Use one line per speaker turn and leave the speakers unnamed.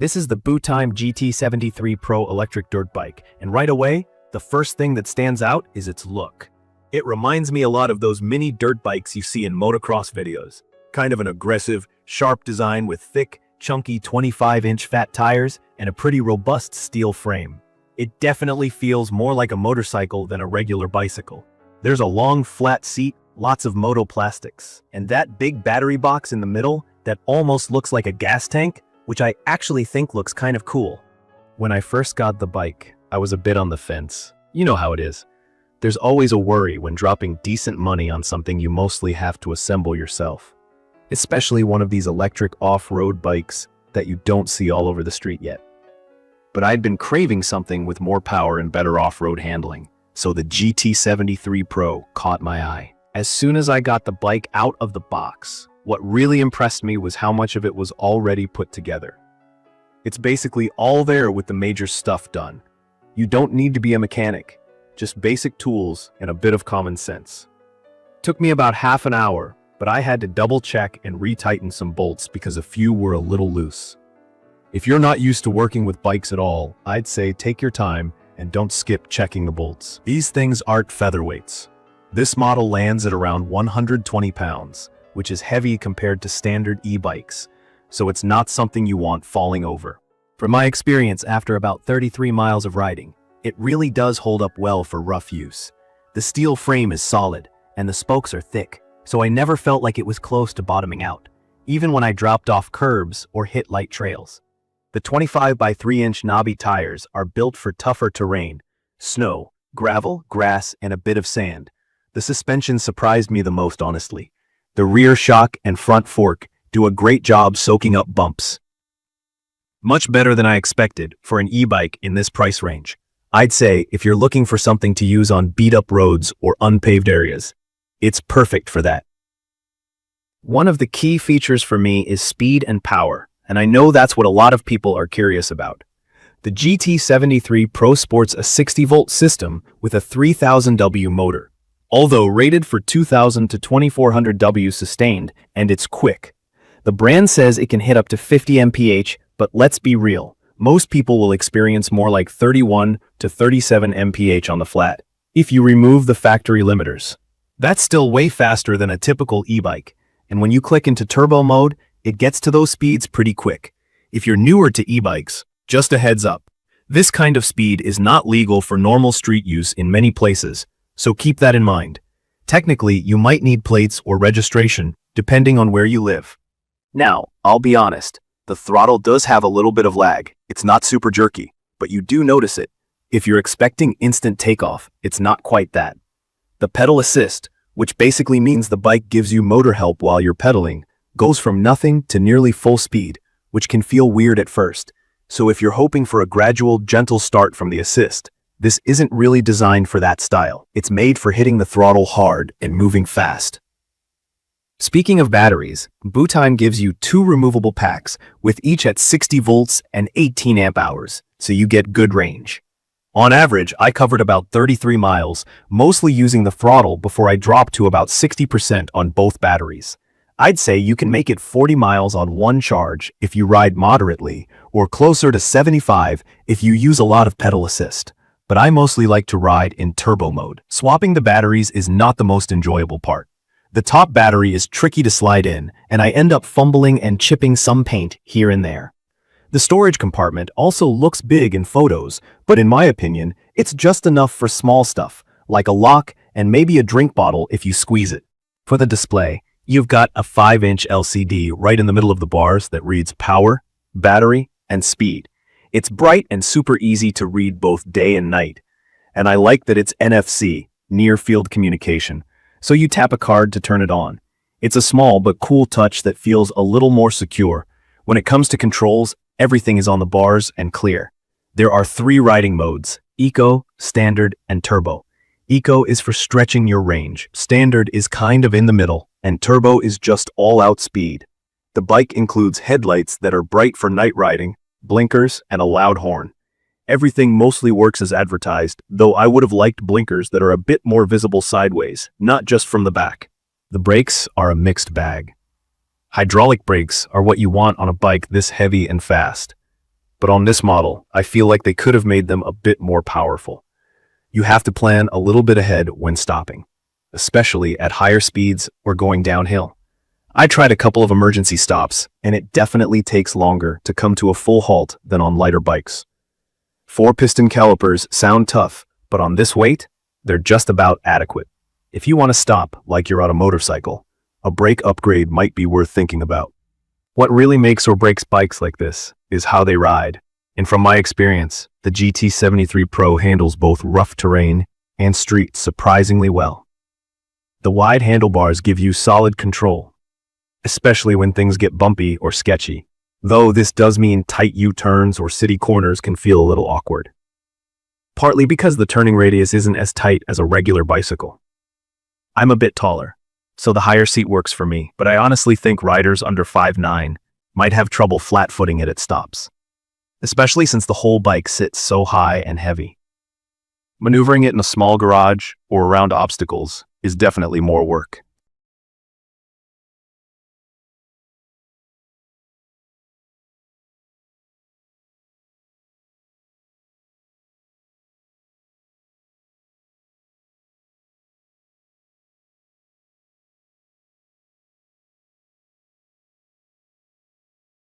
This is the Bootime GT73 Pro electric dirt bike, and right away, the first thing that stands out is its look. It reminds me a lot of those mini dirt bikes you see in motocross videos. Kind of an aggressive, sharp design with thick, chunky 25-inch fat tires and a pretty robust steel frame. It definitely feels more like a motorcycle than a regular bicycle. There's a long, flat seat, lots of motoplastics, and that big battery box in the middle that almost looks like a gas tank, which I actually think looks kind of cool. When I first got the bike, I was a bit on the fence. You know how it is. There's always a worry when dropping decent money on something you mostly have to assemble yourself. Especially one of these electric off-road bikes that you don't see all over the street yet. But I'd been craving something with more power and better off-road handling, so the GT73 Pro caught my eye. As soon as I got the bike out of the box, what really impressed me was how much of it was already put together. It's basically all there with the major stuff done. You don't need to be a mechanic, just basic tools and a bit of common sense. Took me about half an hour, but I had to double check and retighten some bolts because a few were a little loose. If you're not used to working with bikes at all, I'd say take your time and don't skip checking the bolts. These things aren't featherweights. This model lands at around 120 pounds, which is heavy compared to standard e-bikes, so it's not something you want falling over. From my experience after about 33 miles of riding, it really does hold up well for rough use. The steel frame is solid, and the spokes are thick, so I never felt like it was close to bottoming out, even when I dropped off curbs or hit light trails. The 25 by 3-inch knobby tires are built for tougher terrain, snow, gravel, grass, and a bit of sand. The suspension surprised me the most, honestly. The rear shock and front fork do a great job soaking up bumps. Much better than I expected for an e-bike in this price range. I'd say if you're looking for something to use on beat-up roads or unpaved areas, it's perfect for that. One of the key features for me is speed and power, and I know that's what a lot of people are curious about. The GT73 Pro sports a 60-volt system with a 3000 W motor. Although rated for 2000 to 2400 W sustained, and it's quick. The brand says it can hit up to 50 mph, but let's be real. Most people will experience more like 31 to 37 mph on the flat, if you remove the factory limiters. That's still way faster than a typical e-bike, and when you click into turbo mode, it gets to those speeds pretty quick. If you're newer to e-bikes, just a heads up. This kind of speed is not legal for normal street use in many places, so keep that in mind. Technically, you might need plates or registration, depending on where you live. Now, I'll be honest, the throttle does have a little bit of lag. It's not super jerky, but you do notice it. If you're expecting instant takeoff, it's not quite that. The pedal assist, which basically means the bike gives you motor help while you're pedaling, goes from nothing to nearly full speed, which can feel weird at first. So if you're hoping for a gradual, gentle start from the assist, this isn't really designed for that style. It's made for hitting the throttle hard and moving fast. Speaking of batteries, Bootime gives you 2 removable packs, with each at 60 volts and 18 amp hours, so you get good range. On average, I covered about 33 miles, mostly using the throttle before I dropped to about 60% on both batteries. I'd say you can make it 40 miles on one charge if you ride moderately, or closer to 75 if you use a lot of pedal assist. But I mostly like to ride in turbo mode. Swapping the batteries is not the most enjoyable part. The top battery is tricky to slide in, and I end up fumbling and chipping some paint here and there. The storage compartment also looks big in photos, but in my opinion, it's just enough for small stuff, like a lock and maybe a drink bottle if you squeeze it. For the display, you've got a 5-inch LCD right in the middle of the bars that reads power, battery, and speed. It's bright and super easy to read both day and night. And I like that it's NFC, near field communication, so you tap a card to turn it on. It's a small but cool touch that feels a little more secure. When it comes to controls, everything is on the bars and clear. There are 3 riding modes: Eco, Standard, and Turbo. Eco is for stretching your range, Standard is kind of in the middle, and Turbo is just all-out speed. The bike includes headlights that are bright for night riding, blinkers, and a loud horn. Everything mostly works as advertised, though I would have liked blinkers that are a bit more visible sideways, not just from the back. The brakes are a mixed bag. Hydraulic brakes are what you want on a bike this heavy and fast. but on this model, I feel like they could have made them a bit more powerful. You have to plan a little bit ahead when stopping, especially at higher speeds or going downhill. I tried a couple of emergency stops, and it definitely takes longer to come to a full halt than on lighter bikes. 4-piston calipers sound tough, but on this weight, they're just about adequate. If you want to stop like you're on a motorcycle, a brake upgrade might be worth thinking about. What really makes or breaks bikes like this is how they ride. And from my experience, the GT73 Pro handles both rough terrain and streets surprisingly well. The wide handlebars give you solid control, especially when things get bumpy or sketchy, though this does mean tight U-turns or city corners can feel a little awkward. Partly because the turning radius isn't as tight as a regular bicycle. I'm a bit taller, so the higher seat works for me, but I honestly think riders under 5'9" might have trouble flat-footing it at stops, especially since the whole bike sits so high and heavy. Maneuvering it in a small garage or around obstacles is definitely more work.